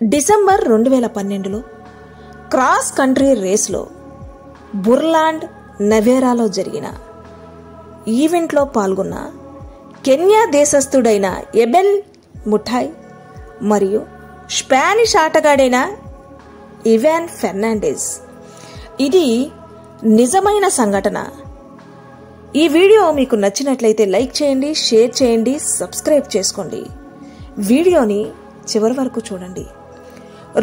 December 2012లో cross country రేస్లో బుర్లాండ్ నవేరాలో జరిగిన ఈవెంట్లో పాల్గొన్న కెన్యా దేశస్థుడైన ఎబెల్ ముఠాయ్ మరియు స్పానిష్ ఆటగాడైన ఇవాన్ ఫెర్నాండెజ్. ఇది నిజమైన సంఘటన. ఈ వీడియో మీకు నచ్చినట్లయితే లైక్ చేయండి, షేర్ చేయండి, సబ్స్క్రైబ్ చేసుకోండి. వీడియోని చివరి వరకు చూడండి.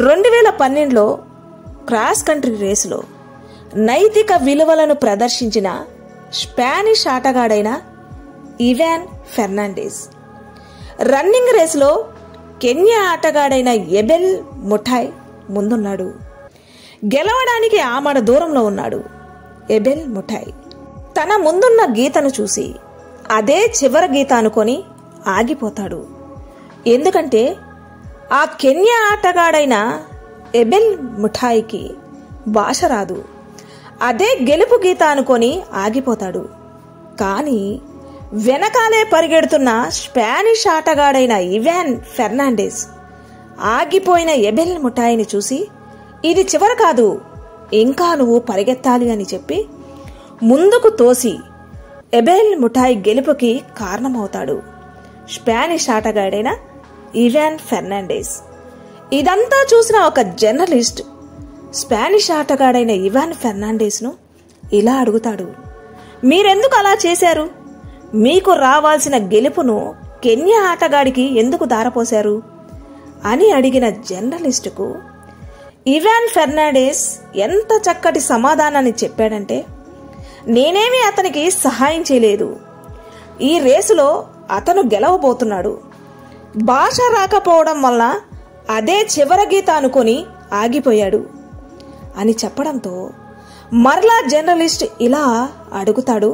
2012లో క్రాస్ కంట్రీ రేసులో నైతిక విలువలను ప్రదర్శించిన స్పానిష్ ఆటగాడైన ఇవాన్ ఫెర్నాండెజ్ రన్నింగ్ రేసులో కెన్యా ఆటగాడైన ఎబెల్ ముఠాయ్ ముందున్నాడు. గెలవడానికి ఆమడ దూరంలో ఉన్నాడు. ఎబెల్ ముఠాయ్ తన ముందున్న గీతను చూసి అదే చివరి గీత అనుకొని ఆగిపోతాడు. ఎందుకంటే ఆ కెన్యా ఆటగాడైన ఎబెల్ ముఠాయ్కి భాష రాదు. అదే గెలుపు గీత అనుకొని ఆగిపోతాడు. కానీ వెనకాలే పరిగెడుతున్న స్పానిష్ ఆటగాడైన ఇవాన్ ఫెర్నాండెజ్ ఆగిపోయిన ఎబెల్ ముఠాయ్ని చూసి ఇది చివర కాదు, ఇంకా నువ్వు పరిగెత్తాలి అని చెప్పి ముందుకు తోసి ఎబెల్ ముఠాయ్ గెలుపుకి కారణమవుతాడు స్పానిష్ ఆటగాడైన ఇవాన్ ఫెర్నాండెజ్. ఇదంతా చూసిన ఒక జర్నలిస్ట్ స్పానిష్ ఆటగాడైన ఇవాన్ ఫెర్నాండెజ్ను ఇలా అడుగుతాడు, మీరెందుకు అలా చేశారు? మీకు రావాల్సిన గెలుపును కెన్యా ఆటగాడికి ఎందుకు దారపోశారు అని అడిగిన జర్నలిస్టుకు ఇవాన్ ఫెర్నాండెజ్ ఎంత చక్కటి సమాధానాన్ని చెప్పాడంటే, నేనేమీ అతనికి సహాయం చేయలేదు. ఈ రేసులో అతను గెలవబోతున్నాడు. భాష రాకపోవడం వల్ల అదే చివరి గీత అనుకొని ఆగిపోయాడు అని చెప్పడంతో మరలా జర్నలిస్ట్ ఇలా అడుగుతాడు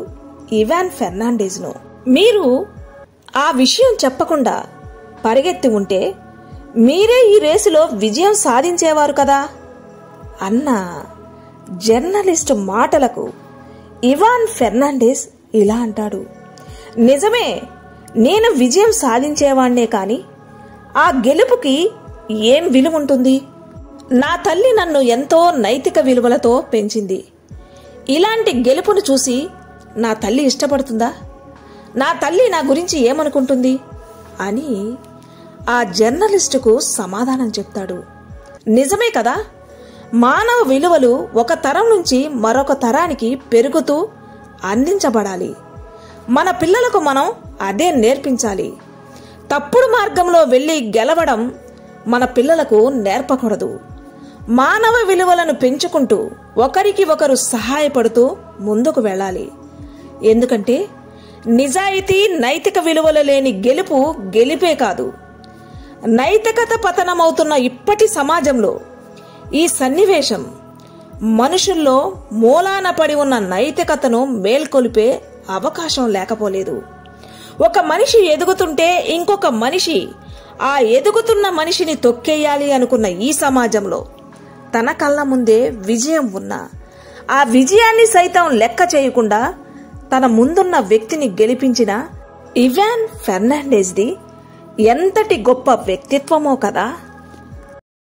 ఇవాన్ ఫెర్నాండెజ్ను, మీరు ఆ విషయం చెప్పకుండా పరిగెత్తి ఉంటే మీరే ఈ రేసులో విజయం సాధించేవారు కదా అన్న జర్నలిస్ట్ మాటలకు ఇవాన్ ఫెర్నాండెజ్ ఇలా అంటాడు, నిజమే, నేను విజయం సాధించేవాణ్ణే కాని ఆ గెలుపుకి ఏం విలువ ఉంటుంది? నా తల్లి నన్ను ఎంతో నైతిక విలువలతో పెంచింది. ఇలాంటి గెలుపును చూసి నా తల్లి ఇష్టపడుతుందా? నా తల్లి నా గురించి ఏమనుకుంటుంది అని ఆ జర్నలిస్టుకు సమాధానం చెప్తాడు. నిజమే కదా, మానవ విలువలు ఒక తరం నుంచి మరొక తరానికి పెరుగుతూ అందించబడాలి. మన పిల్లలకు మనం అదే నేర్పించాలి. తప్పుడు మార్గంలో వెళ్లి గెలవడం మన పిల్లలకు నేర్పకూడదు. మానవ విలువలను పెంచుకుంటూ ఒకరికి ఒకరు సహాయపడుతూ ముందుకు వెళ్ళాలి. ఎందుకంటే నిజాయితీ, నైతిక విలువలు లేని గెలుపు గెలిపే కాదు. నైతికత పతనమవుతున్న ఇప్పటి సమాజంలో ఈ సన్నివేశం మనుషుల్లో మూలాన పడి ఉన్న నైతికతను మేల్కొలిపే అవకాశం లేకపోలేదు. ఒక మనిషి ఎదుగుతుంటే ఇంకొక మనిషి ఆ ఎదుగుతున్న మనిషిని తొక్కేయాలి అనుకున్న ఈ సమాజంలో తన కళ్ళ ముందే విజయం ఉన్నా ఆ విజయాన్ని సైతం లెక్క చేయకుండా తన ముందున్న వ్యక్తిని గెలిపించిన ఇవాన్ ఫెర్నాండెజ్ది ఎంతటి గొప్ప వ్యక్తిత్వమో కదా.